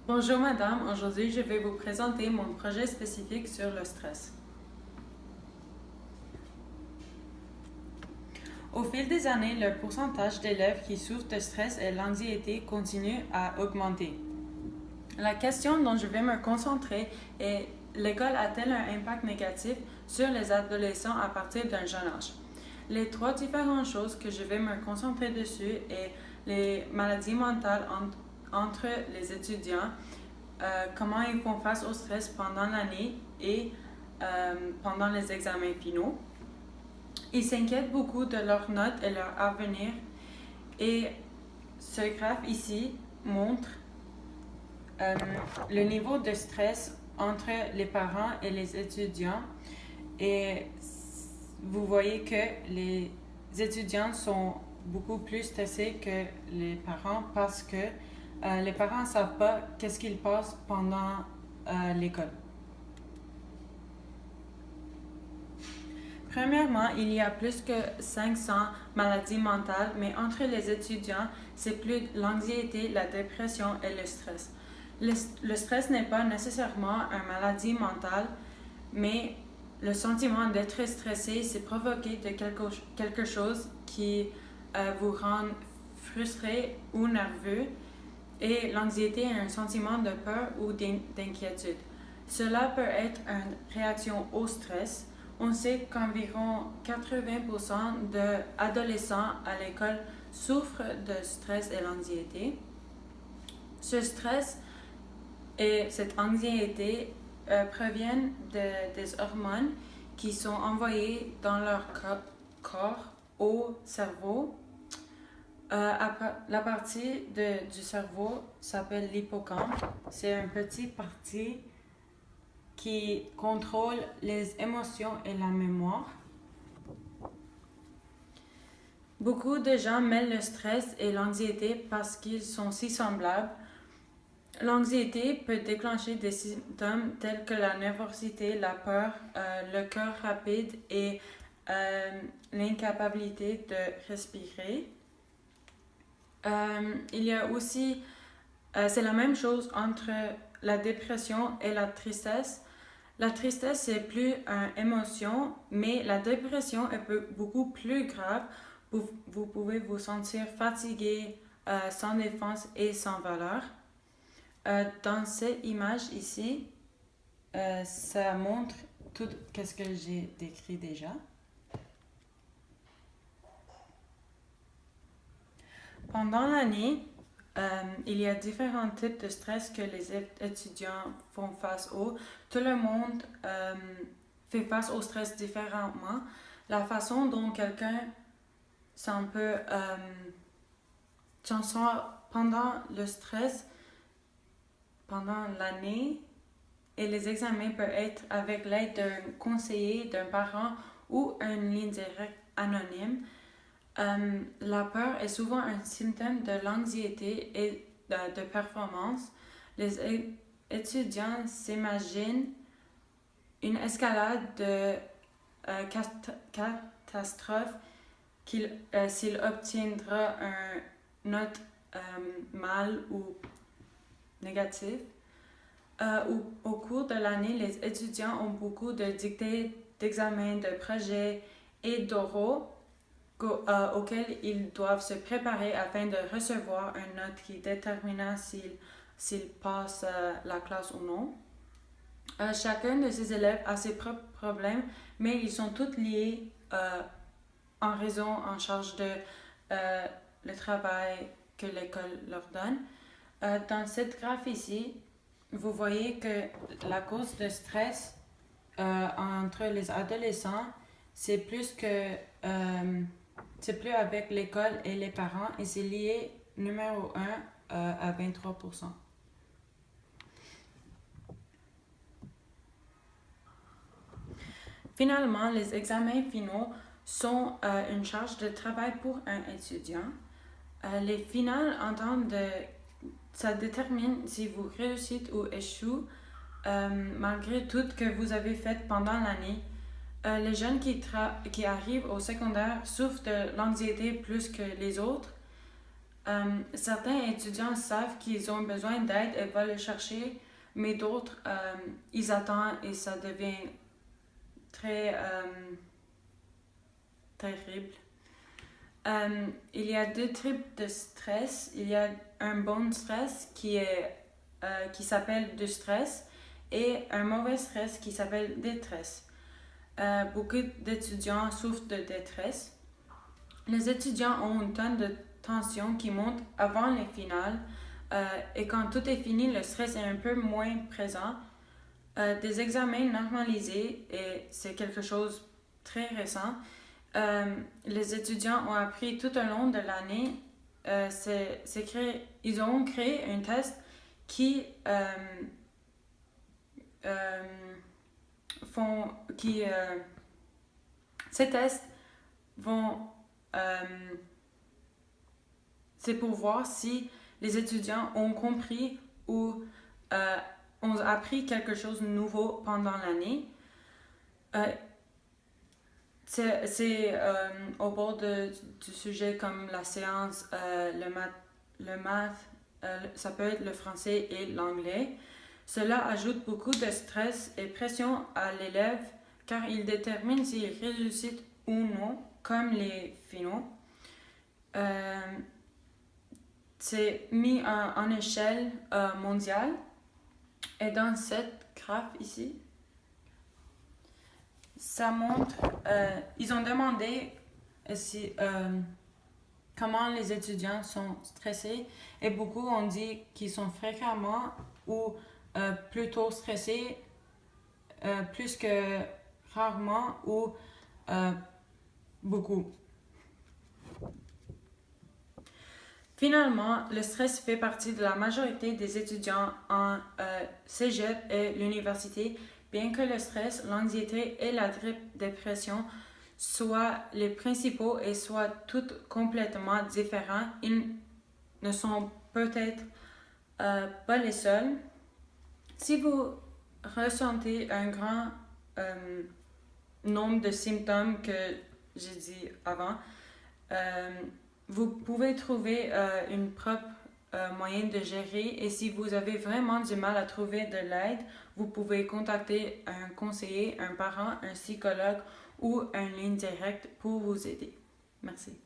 Bonjour madame, aujourd'hui je vais vous présenter mon projet spécifique sur le stress. Au fil des années, le pourcentage d'élèves qui souffrent de stress et l'anxiété continue à augmenter. La question dont je vais me concentrer est: l'école a-t-elle un impact négatif sur les adolescents à partir d'un jeune âge? Les trois différentes choses que je vais me concentrer dessus est les maladies mentales entre les étudiants, comment ils font face au stress pendant l'année et pendant les examens finaux. Ils s'inquiètent beaucoup de leurs notes et leur avenir, et ce graphe ici montre le niveau de stress entre les parents et les étudiants, et vous voyez que les étudiants sont beaucoup plus stressés que les parents parce que les parents ne savent pas qu'est-ce qu'ils passent pendant l'école. Premièrement, il y a plus que 500 maladies mentales, mais entre les étudiants, c'est plus l'anxiété, la dépression et le stress. Le stress n'est pas nécessairement une maladie mentale, mais le sentiment d'être stressé, c'est provoqué de quelque chose qui vous rend frustré ou nerveux, et l'anxiété est un sentiment de peur ou d'inquiétude. Cela peut être une réaction au stress. On sait qu'environ 80% d'adolescents à l'école souffrent de stress et l'anxiété. Ce stress et cette anxiété proviennent des hormones qui sont envoyées dans leur corps au cerveau. La partie du cerveau s'appelle l'hippocampe. C'est une petite partie qui contrôle les émotions et la mémoire. Beaucoup de gens mêlent le stress et l'anxiété parce qu'ils sont si semblables. L'anxiété peut déclencher des symptômes tels que la nervosité, la peur, le cœur rapide et l'incapacité de respirer. Il y a aussi, c'est la même chose entre la dépression et la tristesse. La tristesse, c'est plus une émotion, mais la dépression est beaucoup plus grave. Vous pouvez vous sentir fatigué, sans défense et sans valeur. Dans cette image ici, ça montre tout ce que j'ai décrit déjà. Pendant l'année, il y a différents types de stress que les étudiants font face au. Tout le monde fait face au stress différemment. La façon dont quelqu'un s'en sort pendant le stress, pendant l'année et les examens peut être avec l'aide d'un conseiller, d'un parent ou une ligne directe anonyme. La peur est souvent un symptôme de l'anxiété et de performance. Les étudiants s'imaginent une escalade de catastrophe s'il obtiendra une note mal ou négative. Au cours de l'année, les étudiants ont beaucoup de dictées, d'examens, de projets et d'oraux auxquels ils doivent se préparer afin de recevoir une note qui déterminera s'ils passent la classe ou non. Chacun de ces élèves a ses propres problèmes, mais ils sont tous liés en raison, en charge de le travail que l'école leur donne. Dans cette graphe ici, vous voyez que la cause de stress entre les adolescents, c'est plus avec l'école et les parents, et c'est lié numéro 1 à 23%. Finalement, les examens finaux sont une charge de travail pour un étudiant. Les finales ça détermine si vous réussissez ou échouez malgré tout que vous avez fait pendant l'année. Les jeunes qui arrivent au secondaire souffrent de l'anxiété plus que les autres. Certains étudiants savent qu'ils ont besoin d'aide et vont le chercher, mais d'autres, ils attendent et ça devient très terrible. Il y a deux types de stress. Il y a un bon stress qui s'appelle du stress et un mauvais stress qui s'appelle détresse. Beaucoup d'étudiants souffrent de détresse. Les étudiants ont une tonne de tension qui monte avant les finales et quand tout est fini, le stress est un peu moins présent. Des examens normalisés, et c'est quelque chose de très récent, les étudiants ont appris tout au long de l'année, ils ont créé un test qui ces tests vont c'est pour voir si les étudiants ont compris ou ont appris quelque chose de nouveau pendant l'année. C'est au bord du sujet comme la science, le math, ça peut être le français et l'anglais. Cela ajoute beaucoup de stress et pression à l'élève car il détermine s'il réussit ou non, comme les finaux. C'est mis en échelle mondiale. Et dans cette graphe ici, ça montre, ils ont demandé comment les étudiants sont stressés et beaucoup ont dit qu'ils sont fréquemment ou plutôt stressés plus que rarement ou beaucoup. Finalement, le stress fait partie de la majorité des étudiants en cégep et l'université, bien que le stress, l'anxiété et la dépression soient les principaux et soient toutes complètement différents. Ils ne sont peut-être pas les seuls. Si vous ressentez un grand nombre de symptômes que j'ai dit avant, vous pouvez trouver une propre moyen de gérer et si vous avez vraiment du mal à trouver de l'aide, vous pouvez contacter un conseiller, un parent, un psychologue ou une ligne directe pour vous aider. Merci.